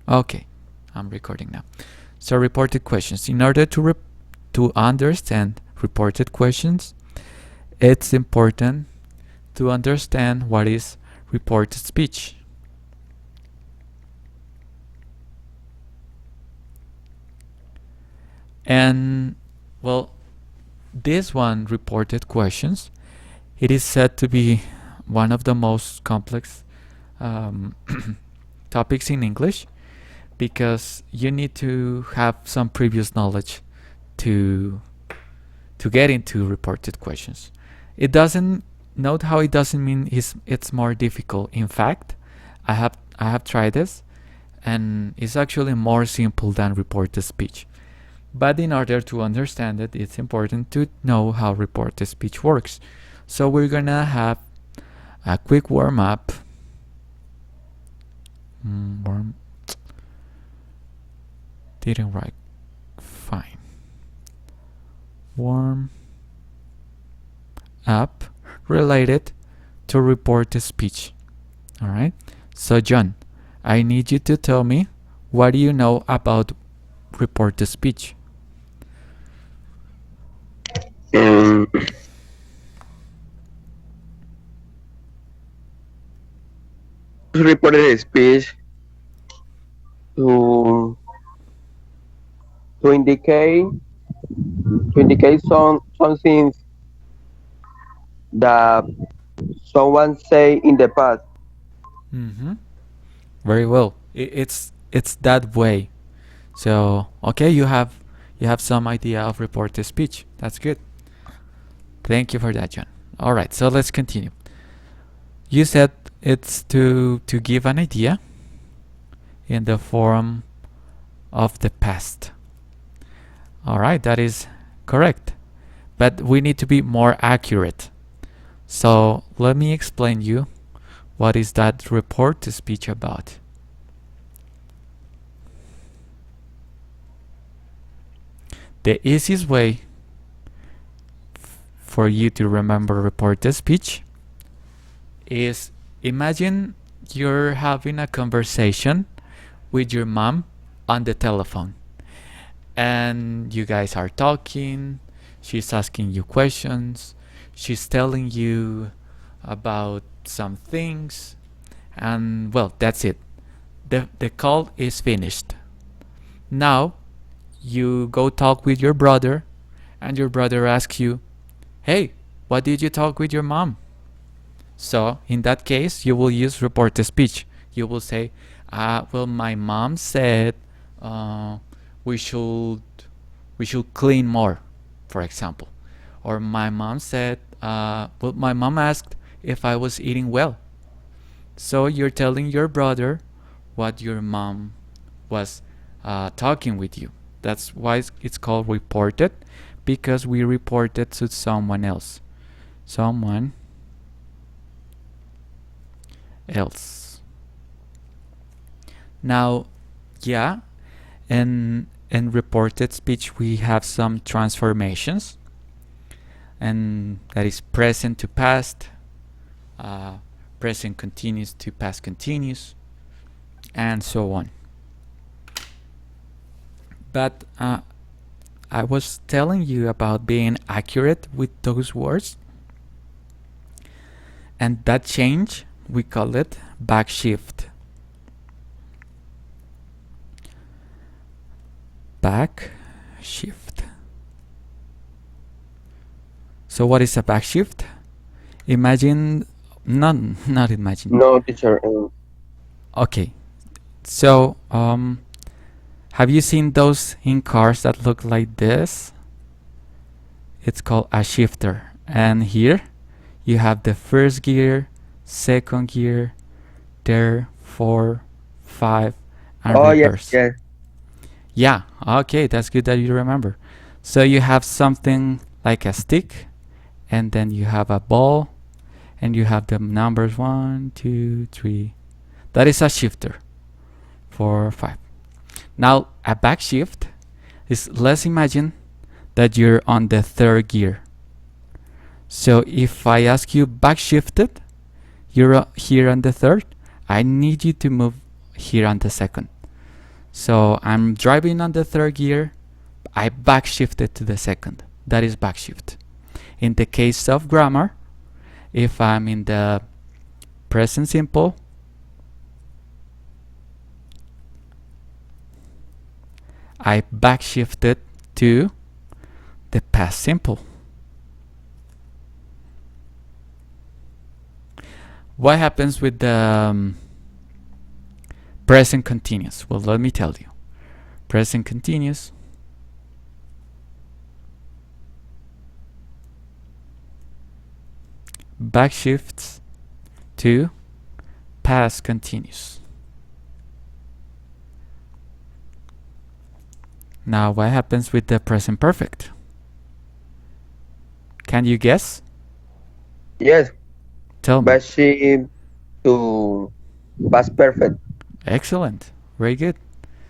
Okay, I'm recording now. So reported questions. In order to understand reported questions, it's important to understand what is reported speech. And well, this one, reported questions, it is said to be one of the most complex topics in English, because you need to have some previous knowledge to get into reported questions. It doesn't note how it doesn't mean it's more difficult. In fact, I have tried this, and it's actually more simple than reported speech. But in order to understand it, it's important to know how reported speech works. So we're gonna have a quick warm up. Didn't write. Fine. Warm up related to reported speech. All right. So John, I need you to tell me, what do you know about reported speech? Reported speech to to indicate some things that someone say in the past. Mm-hmm. Very well. It's that way. So okay, you have some idea of reported speech. That's good. Thank you for that, John. All right, so let's continue. You said it's to give an idea in the form of the past. All right, that is correct. But we need to be more accurate. So let me explain you what is that reported speech about. The easiest way for you to remember reported speech is, imagine you're having a conversation with your mom on the telephone, and you guys are talking, she's asking you questions, she's telling you about some things, and well, that's it. The call is finished. Now you go talk with your brother, and your brother asks you, hey, what did you talk with your mom? So in that case, you will use reported speech. You will say, well, my mom said we should clean more, for example. Or my mom said, well, my mom asked if I was eating well. So you're telling your brother what your mom was talking with you. That's why it's called reported, because we reported to someone else. Someone else. Now, yeah, in reported speech we have some transformations, and that is present to past, present continuous to past continuous, and so on. But I was telling you about being accurate with those words, and that change, we call it backshift. Backshift. So what is a backshift? Imagine, not imagine. No, teacher. Okay, so have you seen those in cars that look like this? It's called a shifter. And here you have the first gear, second gear, third, fourth, five, and Oh yes, reverse. yes. Yeah, okay, that's good that you remember. So you have something like a stick, and then you have a ball, and you have the numbers 1, 2, 3. That is a shifter. 4, 5. Now a backshift is, let's imagine that you're on the third gear. So if I ask you backshifted, you're here on the third, I need you to move here on the second. So I'm driving on the third gear, I backshifted to the second. That is backshift. In the case of grammar, if I'm in the present simple, I backshifted to the past simple. What happens with the present continuous? Well, let me tell you. Present continuous backshifts to past continuous. Now, what happens with the present perfect? Can you guess? Yes, Tell me. backshifted to past perfect. Excellent. Very good.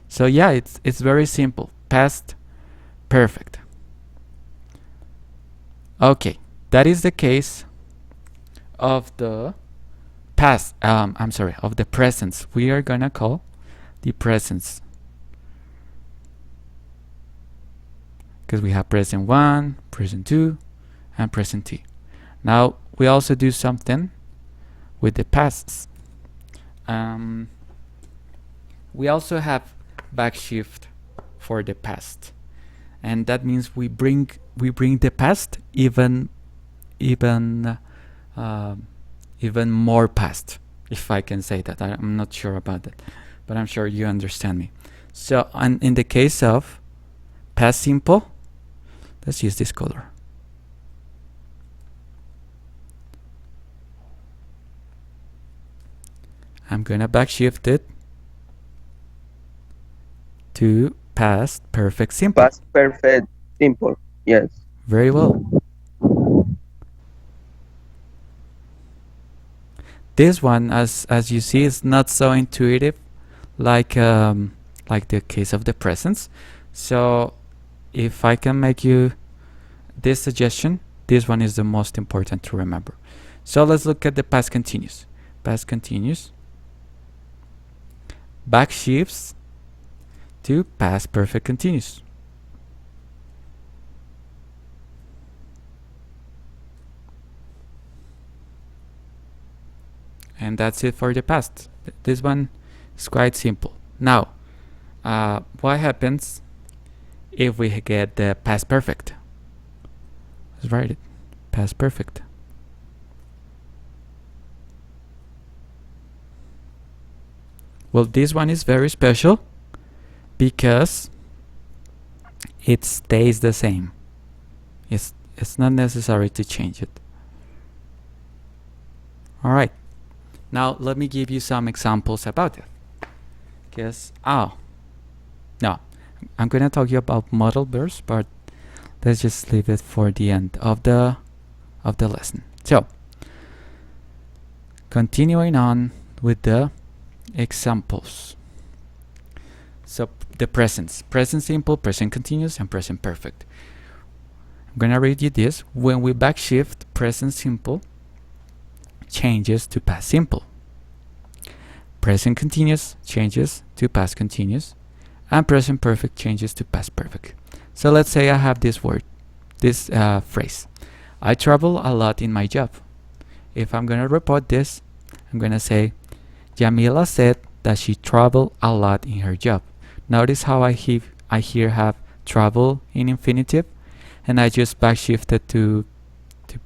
So yeah, it's very simple. Past perfect. Okay, that is the case of the past. I'm sorry, of the presents. We are gonna call the presents because we have present 1, present 2, and present t. Now we also do something with the pasts. We also have backshift for the past, and that means we bring the past even more past, if I can say that. I'm not sure about that, but I'm sure you understand me. So in the case of past simple, let's use this color. I'm gonna backshift it to past perfect simple. Past perfect simple. Yes. Very well. This one, as you see, is not so intuitive like the case of the presents. So if I can make you this suggestion, this one is the most important to remember. So let's look at the past continuous. Past continuous backshifts to past perfect continuous. And that's it for the past. This one is quite simple. Now, what happens if we get the past perfect? Let's write it. Past perfect. Well, this one is very special because it stays the same. It's not necessary to change it. All right. Now let me give you some examples about it. No, I'm gonna talk you about modal verbs, but let's just leave it for the end of the lesson. So, continuing on with the examples. So the presents: present simple, present continuous, and present perfect. I'm gonna read you this. When we backshift, present simple changes to past simple. Present continuous changes to past continuous, and present perfect changes to past perfect. So let's say I have this word, this phrase. I travel a lot in my job. If I'm gonna report this, I'm gonna say, Jamila said that she traveled a lot in her job. Notice how I here have travel in infinitive, and I just backshifted to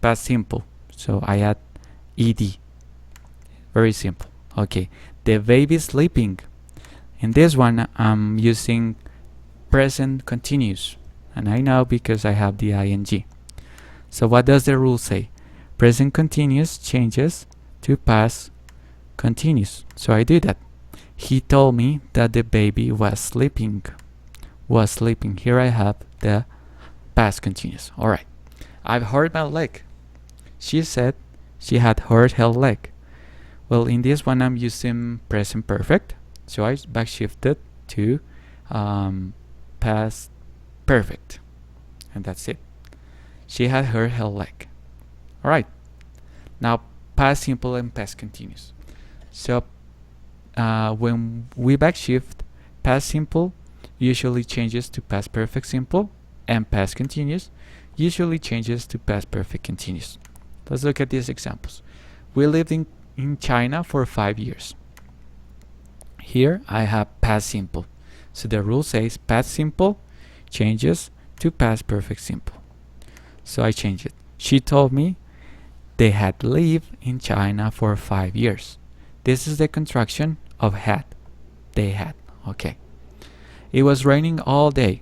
past simple. So I add ed. Very simple. Okay, the baby's sleeping. In this one, I'm using present continuous, and I know because I have the ing. So what does the rule say? Present continuous changes to past continuous. So I do that. He told me that the baby was sleeping. Was sleeping. Here I have the past continuous. All right. I've hurt my leg. She said she had hurt her leg. Well, in this one, I'm using present perfect. So I backshifted to past perfect. And that's it. She had hurt her leg. All right. Now, past simple and past continuous. So when we backshift past simple usually changes to past perfect simple, and past continuous usually changes to past perfect continuous. Let's look at these examples. We lived in China for 5 years. Here I have past simple. So the rule says past simple changes to past perfect simple. So I change it. She told me they had lived in China for 5 years. This is the contraction of had. They had. Okay. It was raining all day.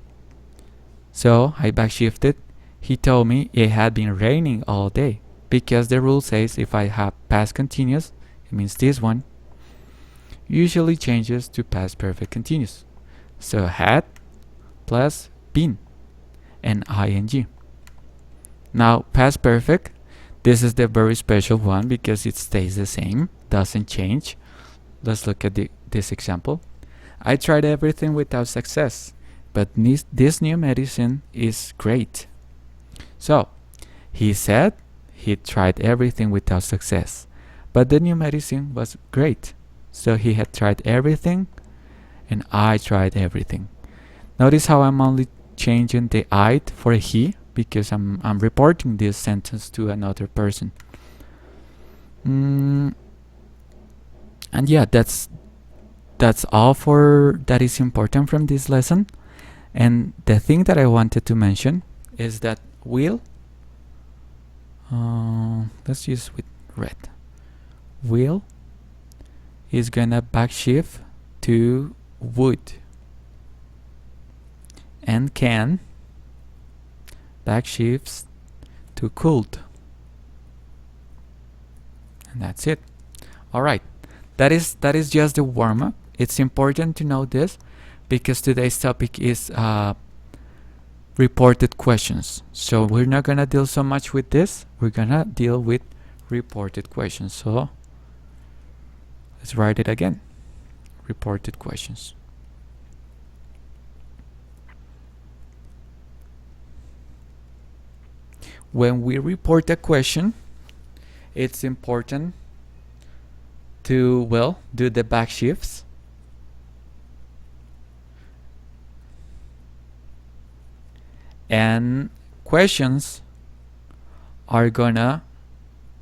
So I backshifted. He told me it had been raining all day, because the rule says if I have past continuous, it means this one usually changes to past perfect continuous. So had plus been and ing. Now past perfect, this is the very special one because it stays the same, doesn't change. Let's look at this example. I tried everything without success, but this new medicine is great. So he said he tried everything without success, but the new medicine was great. So he had tried everything and I tried everything. Notice how I'm only changing the I for a he because I'm reporting this sentence to another person. And yeah, that's all for that is important from this lesson. And the thing that I wanted to mention is that will, let's use with red, will is gonna backshift to would, and can backshifts to could, and that's it. All right, that is just the warm-up. It's important to know this because today's topic is reported questions. So we're not gonna deal so much with this. We're gonna deal with reported questions. So let's write it again. Reported questions. When we report a question, it's important to, well, do the backshifts. And questions are gonna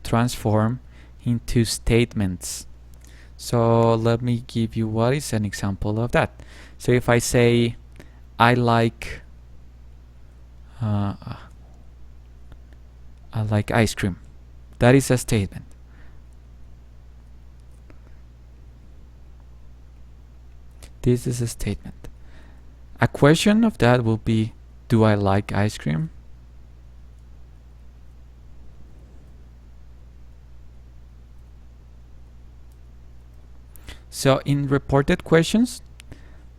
transform into statements. So let me give you what is an example of that. So if I say I like ice cream, that is a statement. This is a statement. A question of that will be, do I like ice cream? So in reported questions,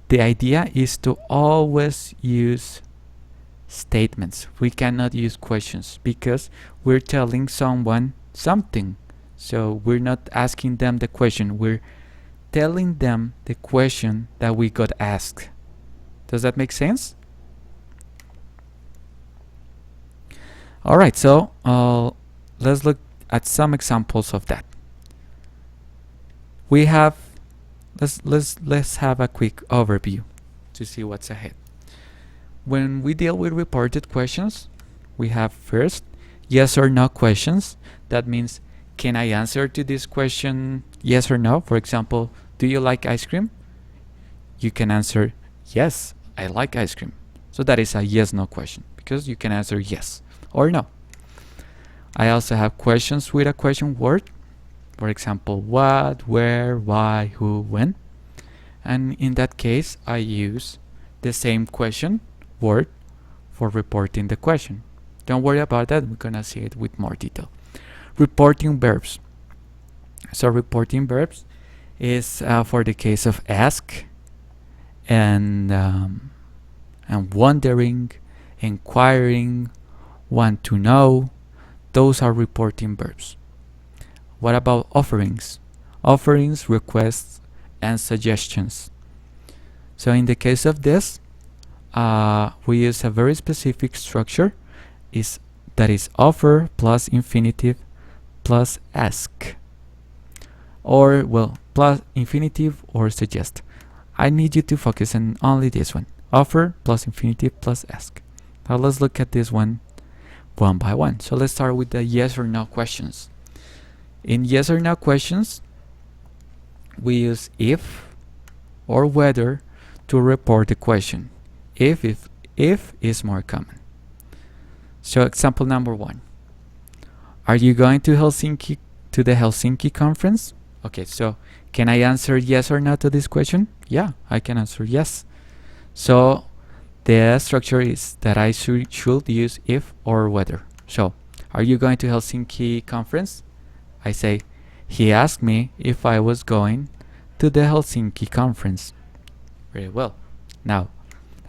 the idea is to always use statements. We cannot use questions because we're telling someone something. So we're not asking them the question, we're telling them the question that we got asked. Does that make sense? All right, so let's look at some examples of that. We have let's have a quick overview to see what's ahead. When we deal with reported questions, we have first yes or no questions. That means, can I answer to this question yes or no? For example, do you like ice cream? You can answer yes, I like ice cream. So that is a yes/no question because you can answer yes or no. I also have questions with a question word. For example, what, where, why, who, when. And in that case, I use the same question word for reporting the question. Don't worry about that. We're gonna see it with more detail. Reporting verbs. So reporting verbs is for the case of ask and wondering, inquiring, want to know. Those are reporting verbs. What about offerings? Offerings, requests, and suggestions. So in the case of this, we use a very specific structure that is offer plus infinitive plus ask. Or, well, plus infinitive or suggest. I need you to focus on only this one. Offer plus infinitive plus ask. Now let's look at this one by one. So let's start with the yes or no questions. In yes or no questions, we use if or whether to report the question. If is more common. So example number 1. Are you going to the Helsinki conference? Okay, so can I answer yes or no to this question? Yeah, I can answer yes. So the structure is that I should use if or whether. So, are you going to Helsinki conference? I say, he asked me if I was going to the Helsinki conference. Very well. Now,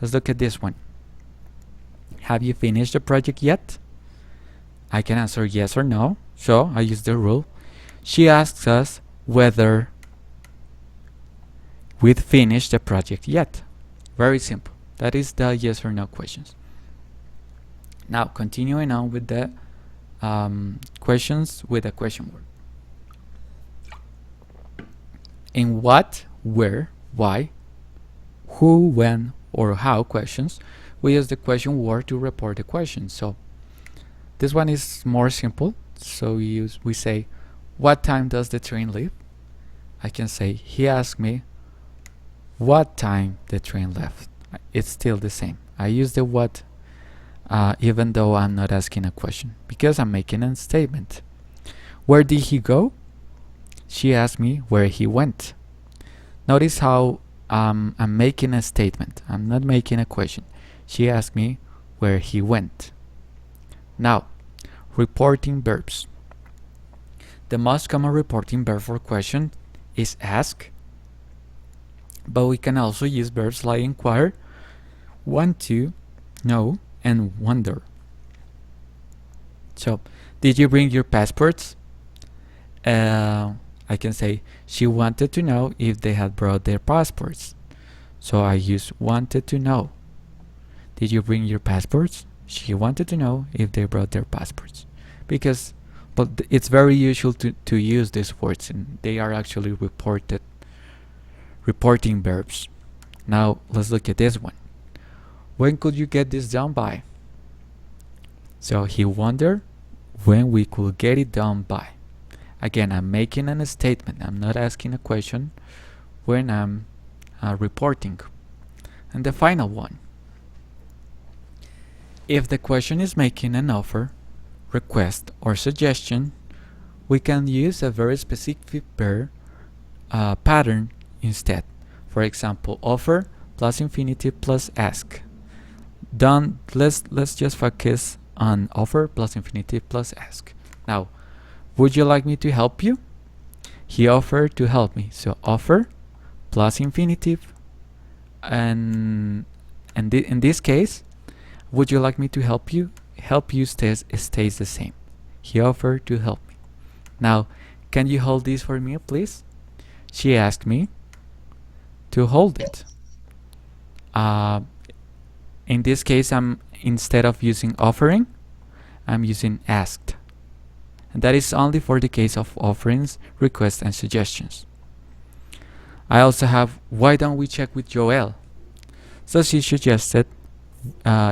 let's look at this one. Have you finished the project yet? I can answer yes or no. So, I use the rule. She asks us whether we've finished the project yet. Very simple. That is the yes or no questions. Now, continuing on with the questions with a question word. In what, where, why, who, when, or how questions, we use the question word to report the question. So this one is more simple. So we say, what time does the train leave? I can say, he asked me what time the train left. It's still the same. I use the what even though I'm not asking a question, because I'm making a statement. Where did he go? She asked me where he went. Notice how I'm making a statement. I'm not making a question. She asked me where he went. Now, reporting verbs. The most common reporting verb for question is ask, but we can also use verbs like inquire, want to, know, and wonder. So, did you bring your passports? I can say, she wanted to know if they had brought their passports. So I use wanted to know. Did you bring your passports? She wanted to know if they brought their passports. Because it's very usual to use these words, and they are actually reporting verbs. Now let's look at this one. When could you get this done by? So he wondered when we could get it done by. Again, I'm making a statement. I'm not asking a question when I'm reporting. And the final one. If the question is making an offer, request, or suggestion, we can use a very specific verb pattern instead. For example, offer plus infinitive plus ask. Let's just focus on offer plus infinitive plus ask. Now, would you like me to help you? He offered to help me. So offer plus infinitive, and in this case, would you like me to help you? Help you stays the same. He offered to help me. Now, can you hold this for me, please? She asked me to hold it. In this case, instead of using offering, I'm using asked. And that is only for the case of offerings, requests, and suggestions. I also have, why don't we check with Joel? So she suggested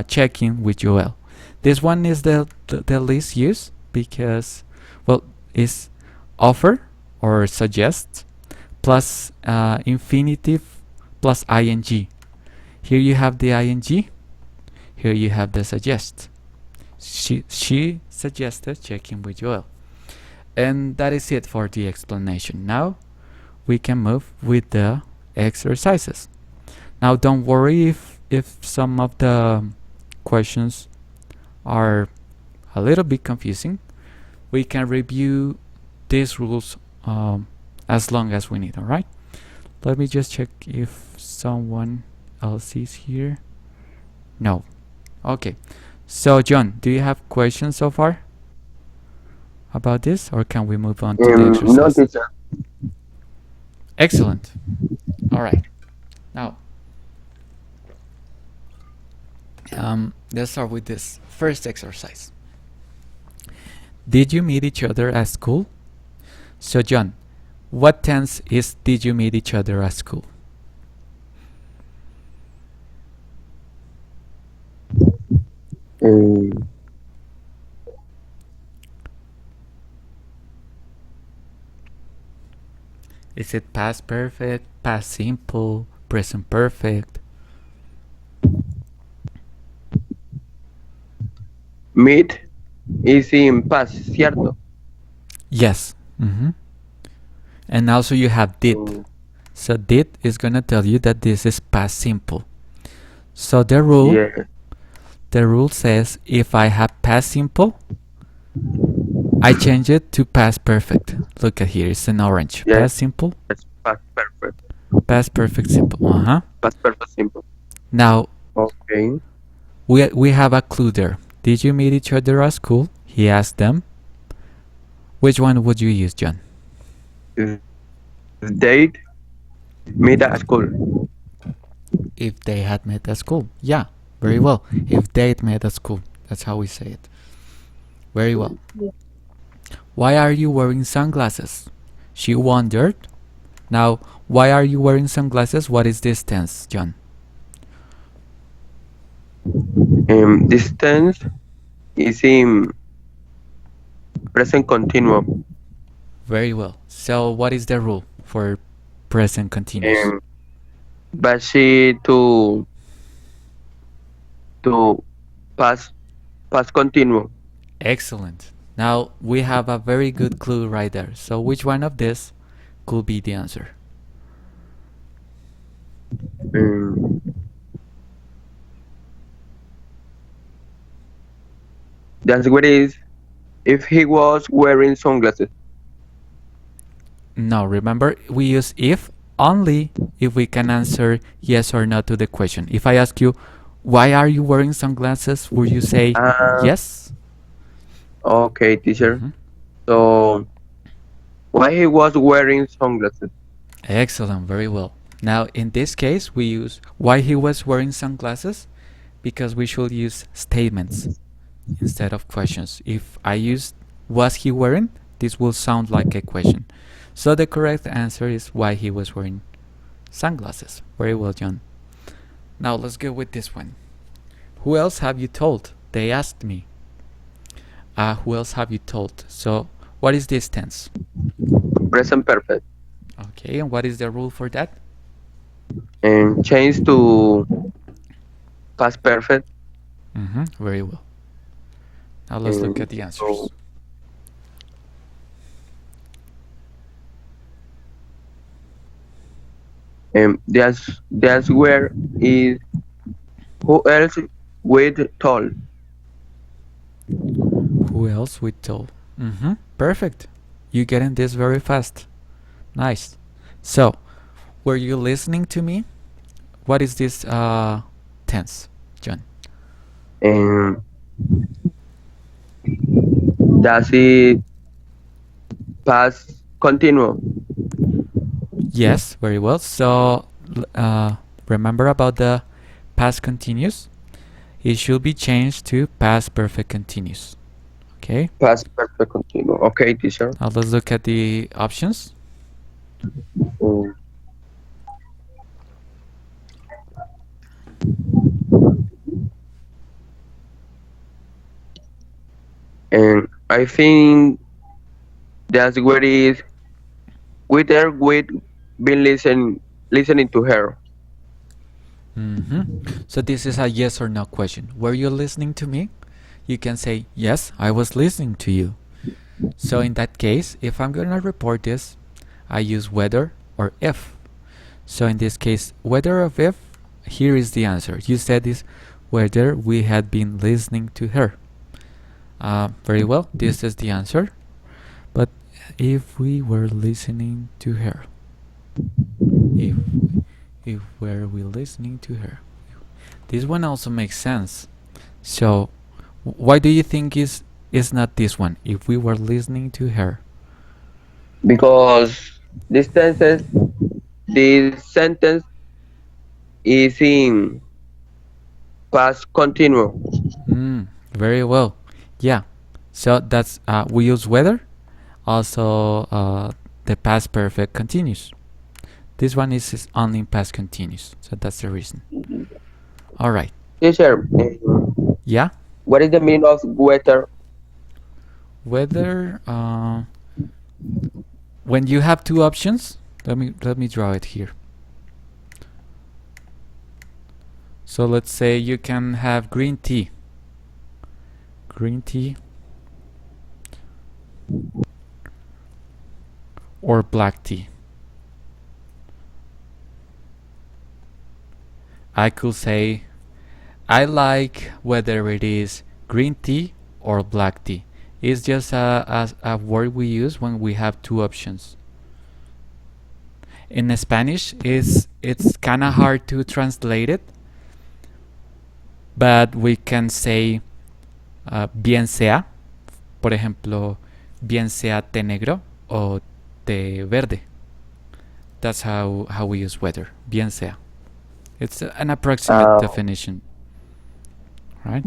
checking with Joel. This one is the least used because, well, is offer or suggest plus infinitive plus ing. Here you have the ing. Here you have the suggest. She suggested checking with Joel. And that is it for the explanation. Now we can move with the exercises. Now don't worry if some of the questions are a little bit confusing. We can review these rules as long as we need, alright? Let me just check if someone else is here. No. Okay. So John, do you have questions so far about this, or can we move on to the exercise? No, teacher. Excellent. Alright. Now, let's start with this first exercise. Did you meet each other at school? So John, what tense is did you meet each other at school? Um, Is it past perfect, past simple, present perfect? meet is in past, ¿cierto? Yes. And also you have did. Mm, So did is gonna tell you that this is past simple. So the rule yeah. says if I have past simple, I change it to past perfect. Look at here, it's in orange. Yes. Past simple, Past perfect. past perfect simple. Past perfect simple. Now Okay. we have a clue there. Did you meet each other at school? He asked them. Which one would you use, John? Date meet at school. If they had met at school. Yeah, very well. If they met at school. That's how we say it. Very well. Why are you wearing sunglasses? She wondered. Now, why are you wearing sunglasses? What is this tense, John? This tense is in present continuum. Very well. So, what is the rule for present continuous? But she to past continuum. Excellent. Now, we have a very good clue right there. So, which one of this could be the answer? The answer is if he was wearing sunglasses. No, remember, we use if only if we can answer yes or no to the question. If I ask you, why are you wearing sunglasses? Would you say yes? Okay, teacher. So, why he was wearing sunglasses? Excellent, very well. Now, in this case, we use why he was wearing sunglasses because we should use statements instead of questions. If I use was he wearing, this will sound like a question. So the correct answer is why he was wearing sunglasses. Very well, John. Now let's go with this one. Who else have you told? They asked me. Who else have you told? So what is this tense? Present perfect. Okay, and what is the rule for that? And change to past perfect. Very well. Now let's look at the answers. The answer is who else with told? Who else with told? Perfect. You're getting this very fast. Nice. So, were you listening to me? What is this tense, John? Does it past continuum? Yes, very well. So, remember about the past continuous? It should be changed to past perfect continuous. Okay? Past perfect continuum. Okay, teacher. Now let's look at the options. And I think the answer is with her with been listening to her. So this is a yes or no question. Were you listening to me? You can say, yes, I was listening to you. So in that case, if I'm going to report this, I use whether or if. So in this case, whether or if, here is the answer. You said this whether we had been listening to her. Very well, this is the answer. But if we were listening to her, if were we listening to her, this one also makes sense. So why do you think is not this one? If we were listening to her, because this sentence is in past continuum. Very well. Yeah. So that's we use whether, also the past perfect continuous. This one is only in past continuous, so that's the reason. All right. Teacher. Yeah. What is the meaning of weather? Weather. When you have two options, let me draw it here. So let's say you can have green tea or black tea. I could say I like whether it is green tea or black tea. It's just a word we use when we have two options. In Spanish, it's kind of hard to translate it, but we can say bien sea, por ejemplo, bien sea té negro o té verde. That's how we use weather, bien sea. It's an approximate definition, right?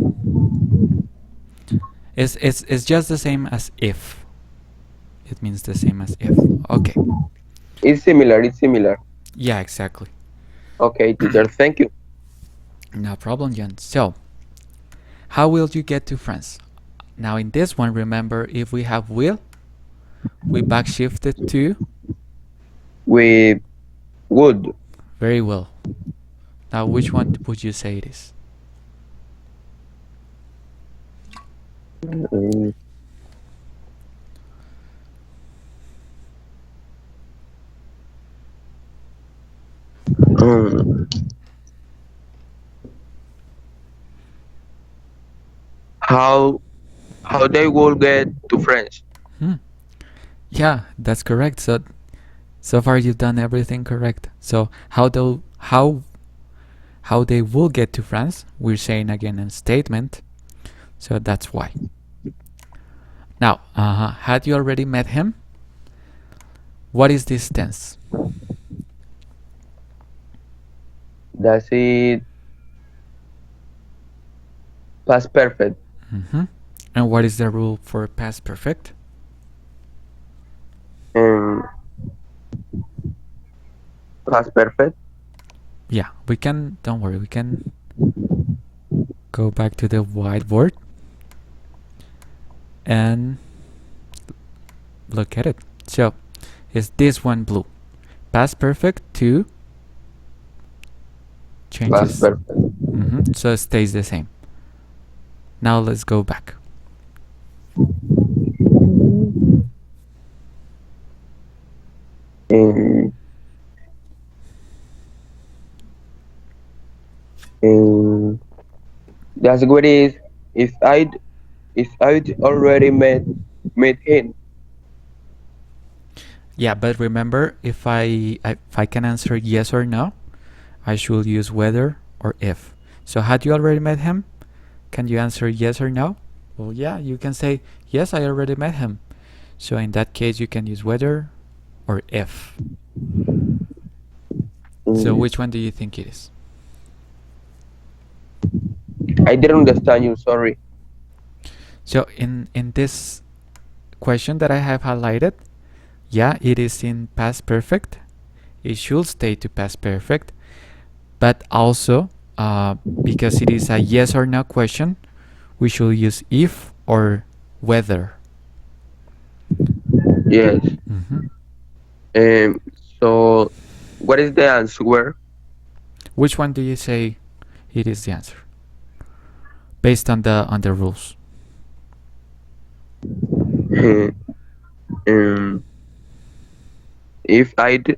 It's just the same as if. It means the same as if. Okay. It's similar. It's similar. Yeah, exactly. Okay, teacher. Thank you. No problem, John. So, how will you get to France? Now, in this one, remember, if we have will, we backshift it to We would. very well. Now, which one would you say it is? Um, how they will get to France? Yeah, that's correct. So far you've done everything correct. So how they will get to France? We're saying again a statement. So that's why. Now, had you already met him? What is this tense? That's it. Past perfect. And what is the rule for past perfect? Past perfect. Yeah, don't worry, we can go back to the whiteboard and look at it. So, is this one blue? Past perfect to changes. Past perfect. So it stays the same. Now let's go back. That's what it is. If I'd already met him. Yeah, but remember, if I can answer yes or no, I should use whether or if. So had you already met him? Can you answer yes or no? Well, yeah, you can say yes, I already met him. So in that case, you can use whether or if. So which one do you think it is? I didn't understand you. Sorry. So in this question that I have highlighted, yeah, it is in past perfect. It should stay to past perfect. But also, because it is a yes or no question, we should use if or whether. Yes. So, what is the answer? Which one do you say it is the answer? Based on the rules. If I'd.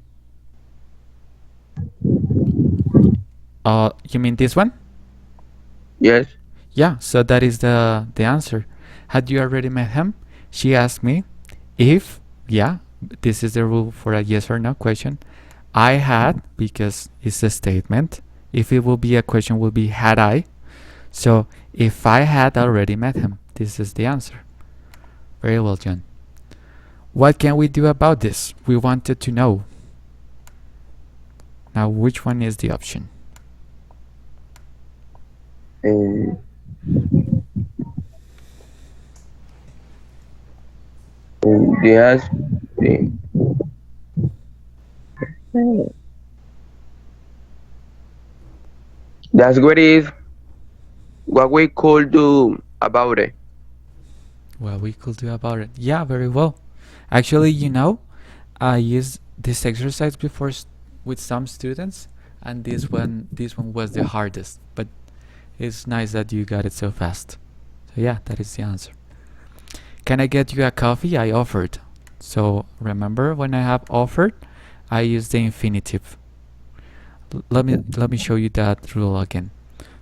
You mean this one? Yes. Yeah, so that is the answer. Had you already met him? She asked me if, yeah, this is the rule for a yes or no question. I had, because it's a statement. If it will be a question, will be had I. So if I had already met him, this is the answer. Very well, John. What can we do about this? We wanted to know. Now, which one is the option? Yes. That's what is what we call do about it. What we could do about it? Yeah, very well. Actually, I used this exercise before with some students, and this one was the hardest. But it's nice that you got it so fast. So yeah, that is the answer. Can I get you a coffee? I offered. So remember, when I have offered, I use the infinitive. Let me show you that rule again.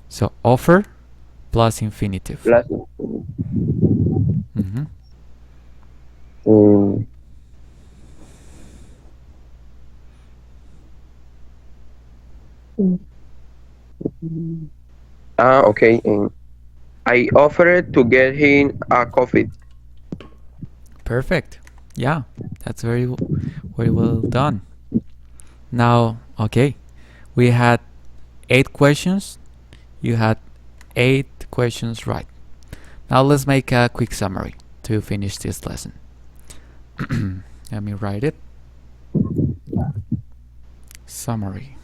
So offer plus infinitive. Plus, Mm-hmm. um, okay. I offered to get him a coffee. Perfect. Yeah, that's very well done. Now, okay, we had 8 questions. You had 8 questions right. Now let's make a quick summary to finish this lesson. Let me write it. Summary.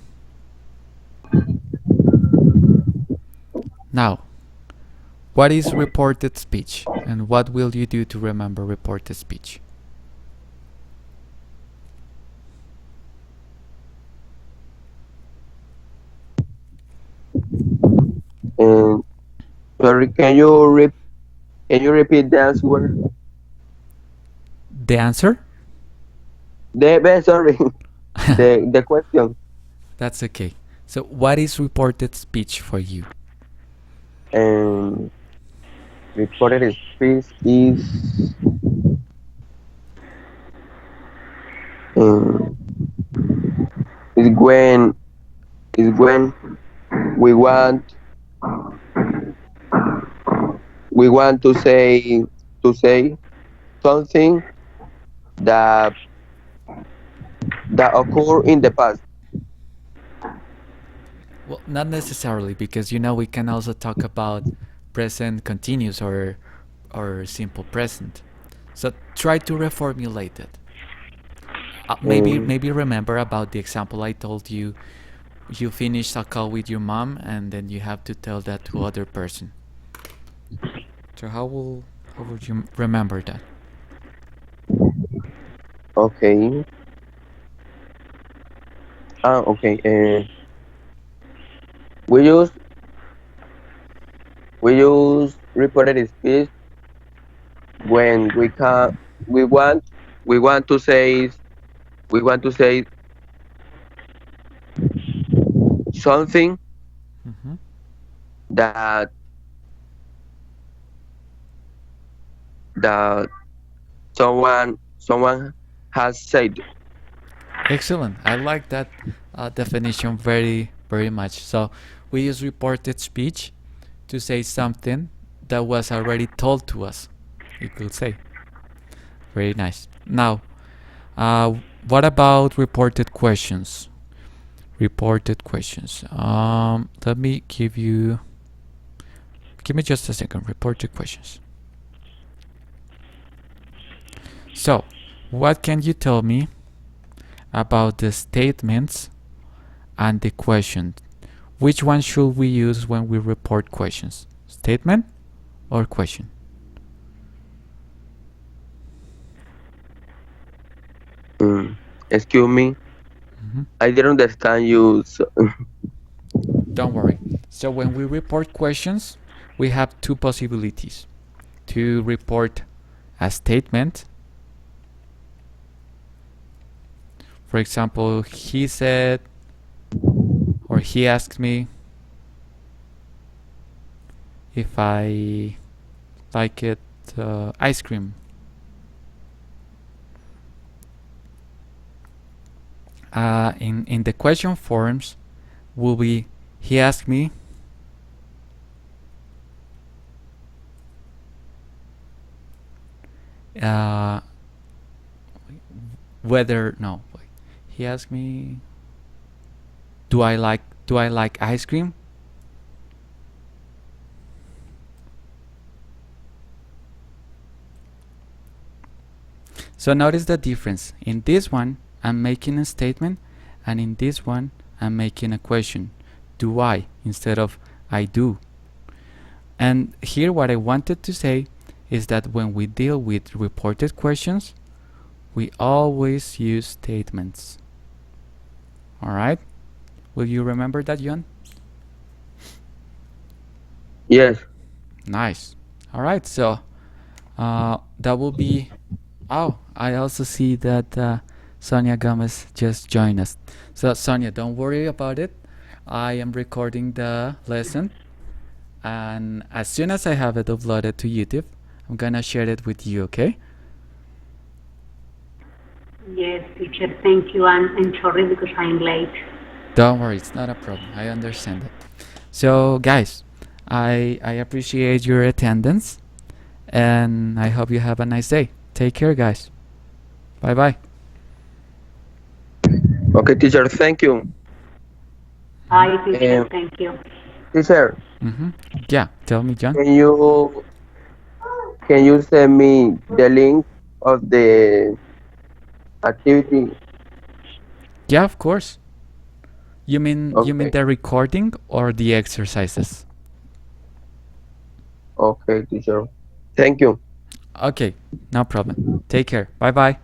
Now, what is reported speech, and what will you do to remember reported speech? And sorry, can you repeat the answer? The answer? Sorry, the question. That's okay. So, what is reported speech for you? And reported speech um, is when we want to say something that occurred in the past. Well, not necessarily, because we can also talk about present continuous or simple present. So try to reformulate it. Maybe remember about the example I told you. You finish a call with your mom, and then you have to tell that to other person. So how would you remember that? Okay. Okay. We use reported speech when we want we want to say we want to say something Mm-hmm. that that someone has said. Excellent. I like that definition very much. So we use reported speech to say something that was already told to us, you could say. Very nice. Now, what about reported questions? Reported questions. Let me give me just a second. Reported questions. So, what can you tell me about the statements and the question? Which one should we use when we report questions? Statement or question? Excuse me, Mm-hmm. I didn't understand you. Don't worry. So when we report questions, we have 2 possibilities. To report a statement. For example, he said, or he asked me if I like it ice cream. In the question forms will be, he asked me whether no wait, he asked me, do I like ice cream? So notice the difference. In this one, I'm making a statement, and in this one, I'm making a question. Do I instead of I do. And here what I wanted to say is that when we deal with reported questions, we always use statements. All right? Will you remember that, John? Yes. Nice. All right, so that will be. Oh, I also see that Sonia Gomez just joined us. So Sonia, don't worry about it. I am recording the lesson, and as soon as I have it uploaded to YouTube, I'm gonna share it with you. Okay? Yes, teacher, thank you. I'm sorry because I'm late. Don't worry, it's not a problem. I understand it. So guys, I appreciate your attendance, and I hope you have a nice day. Take care, guys. Bye bye. Okay, teacher. Thank you. Bye, teacher, Um, thank you. Teacher, Yeah, tell me, John. can you send me the link of the activity? Yeah, of course. You mean Okay. the recording or the exercises? Okay, teacher. Thank you. Okay, no problem. Take care. Bye bye.